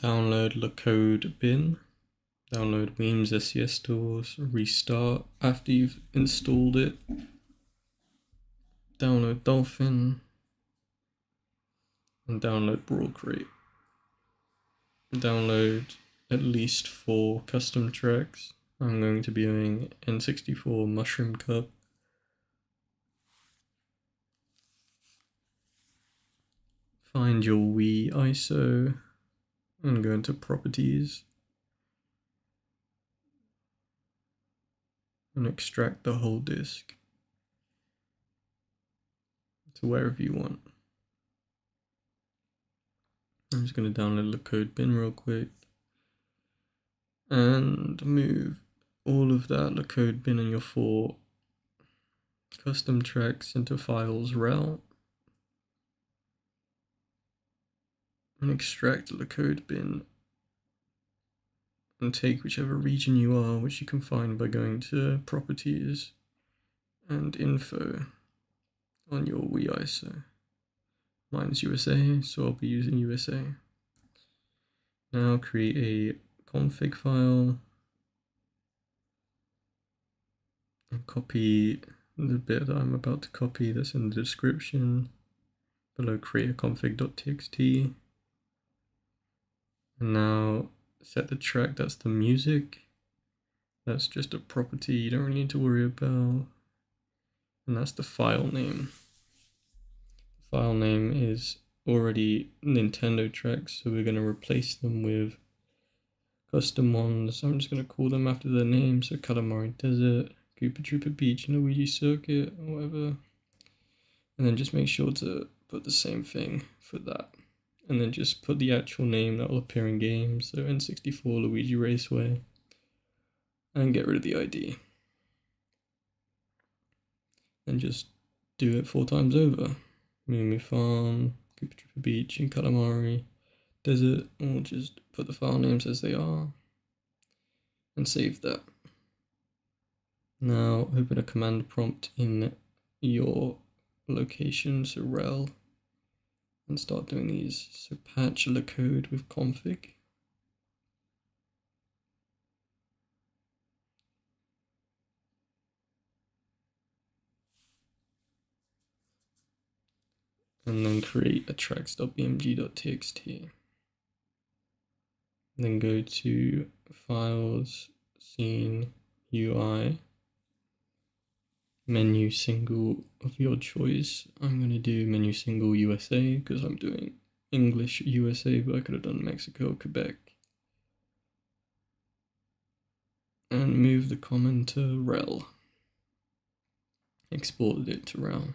Download the code bin, download Weems SES tools, restart after you've installed it, download Dolphin, and download Brawl Crate. Download at least 4 custom tracks. I'm going to be doing N64 Mushroom Cup. Find your Wii ISO and go into Properties and extract the whole disk to wherever you want. I'm just going to download the code bin real quick and move all of that, the code bin and your 4 custom tracks into files rel and extract the code bin and take whichever region you are, which you can find by going to Properties and Info on your Wii ISO. Mine's USA, so I'll be using USA. Now create a config file and copy the bit that I'm about to copy that's in the description. Below create a config.txt. And now set the track, that's the music. That's just a property you don't really need to worry about. And that's the file name. The file name is already Nintendo tracks, so we're going to replace them with custom ones. I'm just going to call them after their name, so Calamari Desert, Koopa Troopa Beach, and Luigi Circuit, or whatever. And then just make sure to put the same thing for that. And then just put the actual name that will appear in games, so N64 Luigi Raceway, and get rid of the ID. And just do it 4 times over. Mimi Farm, Koopa Troopa Beach, and Calamari Desert, or just put the file names as they are, and save that. Now open a command prompt in your location, so rel, and start doing these. So patch the code with config. And then create a tracks.bmg.txt. Then go to Files, Scene, UI, menu single of your choice. I'm going to do menu single USA because I'm doing English USA, but I could have done Mexico, Quebec. And move the common to rel. Exported it to rel.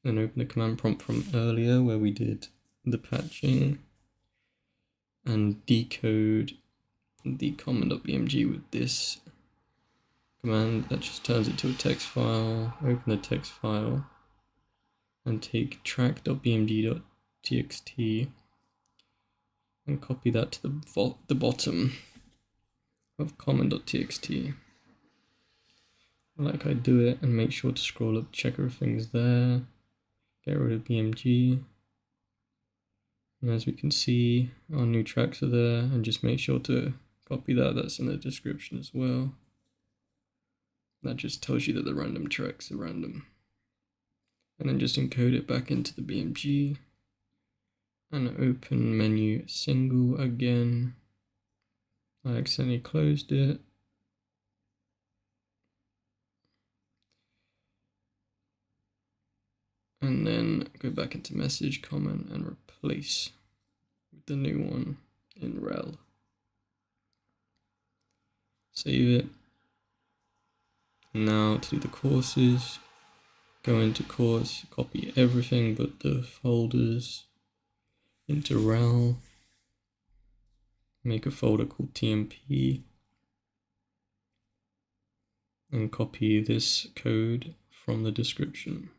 Then open the command prompt from earlier where we did the patching and decode the common.bmg with this command. That just turns it to a text file. Open the text file and take track.bmg.txt and copy that to the bottom of common.txt. Like I do it, and make sure to scroll up, check everything's there. Get rid of BMG. And as we can see, our new tracks are there, and just make sure to copy that. That's in the description as well. That just tells you that the random tracks are random. And then just encode it back into the BMG and open menu single again. I accidentally closed it. And then go back into message comment and replace with the new one in rel. Save it. Now to do the courses, go into course, copy everything but the folders into rel. Make a folder called TMP and copy this code from the description.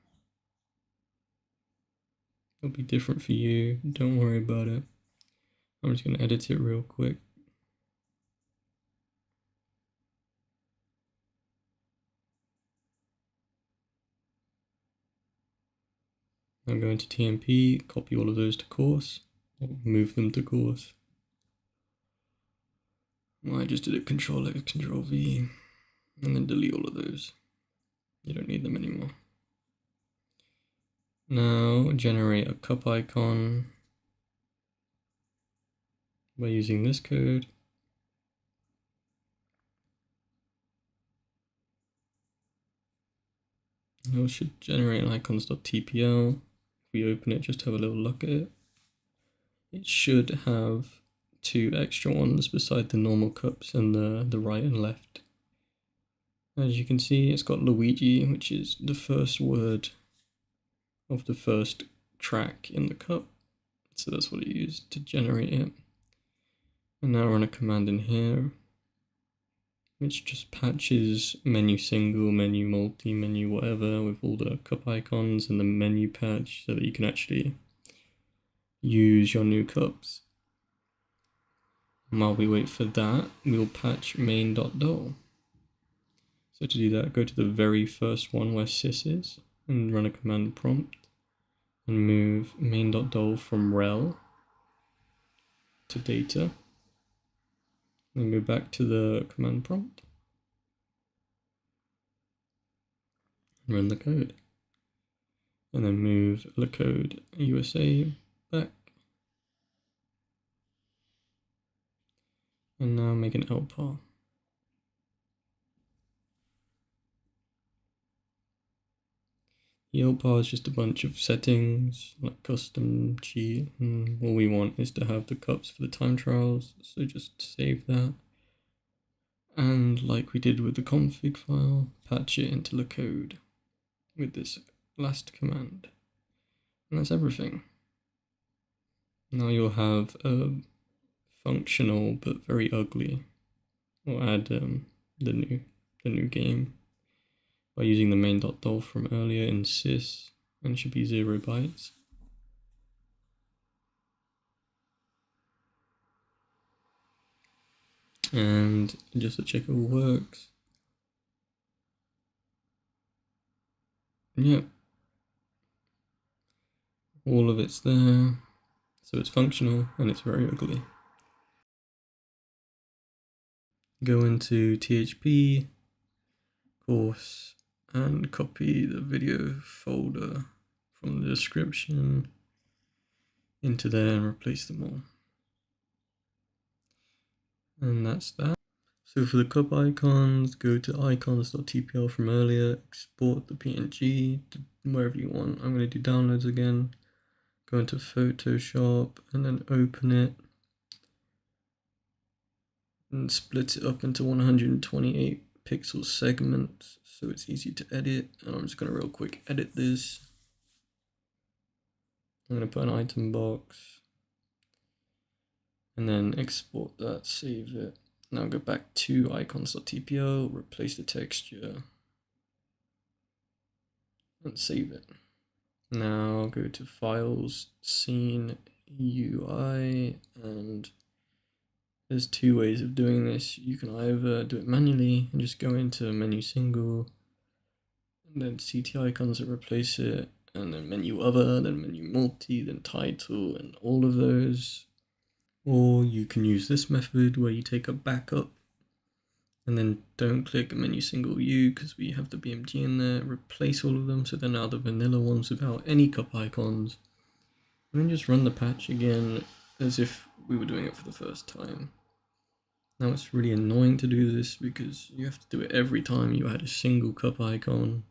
It'll be different for you, don't worry about it. I'm just going to edit it real quick. I'm going to TMP, copy all of those to course, or move them to course. I just did it Control X, Control V, and then delete all of those. You don't need them anymore. Now generate a cup icon by using this code. It should generate an icons.tpl. If we open it, just have a little look at it. It should have 2 extra ones beside the normal cups and the right and left. As you can see, it's got Luigi, which is the first word of the first track in the cup. So that's what it used to generate it. And now run a command in here, which just patches menu single, menu multi, menu whatever with all the cup icons and the menu patch so that you can actually use your new cups. And while we wait for that, we'll patch main.dol. So to do that, go to the very first one where sys is and run a command prompt and move main.dol from rel to data. Then go back to the command prompt and run the code. And then move the code USA back. And now make an lpar. The lpar is just a bunch of settings like custom cheat, and all we want is to have the cups for the time trials, so just save that. And like we did with the config file, patch it into the code with this last command. And that's everything. Now you'll have a functional but very ugly. We'll add the new game by using the main.dol from earlier in sys, and it should be 0 bytes. And just to check it all works. Yep. All of it's there. So it's functional and it's very ugly. Go into THP, course, and copy the video folder from the description into there and replace them all. And that's that. So for the cup icons, go to icons.tpl from earlier, export the PNG to wherever you want. I'm going to do downloads again. Go into Photoshop and then open it and split it up into 128 pixel segments so it's easy to edit. And I'm just going to real quick edit this. I'm going to put an item box and then export that, save it. Now go back to icons.tpl, replace the texture and save it. Now go to Files, Scene, UI, and there's 2 ways of doing this. You can either do it manually and just go into menu single, and then CT icons that replace it, and then menu other, then menu multi, then title, and all of those. Or you can use this method where you take a backup and then don't click menu single U because we have the BMG in there, replace all of them so they're now the vanilla ones without any cup icons, and then just run the patch again as if we were doing it for the first time. Now it's really annoying to do this because you have to do it every time you add a single cup icon,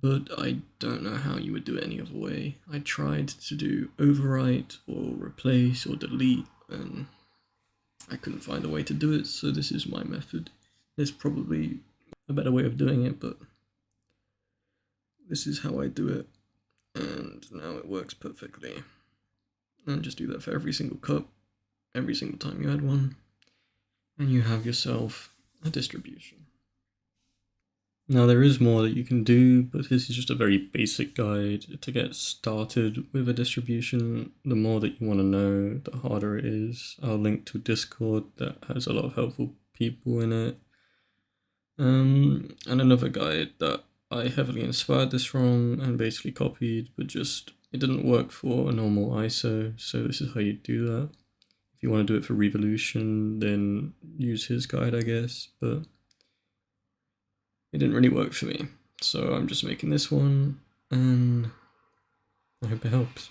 but I don't know how you would do it any other way. I tried to do overwrite or replace or delete and I couldn't find a way to do it, so this is my method. There's probably a better way of doing it, but this is how I do it, and now it works perfectly. And just do that for every single cup, every single time you add one, and you have yourself a distribution. Now there is more that you can do, but this is just a very basic guide to get started with a distribution. The more that you want to know, the harder it is. I'll link to Discord that has a lot of helpful people in it. And another guide that I heavily inspired this from and basically copied, but just it didn't work for a normal ISO, so this is how you do that. If you want to do it for Revolution, then use his guide, I guess, but it didn't really work for me. So I'm just making this one, and I hope it helps.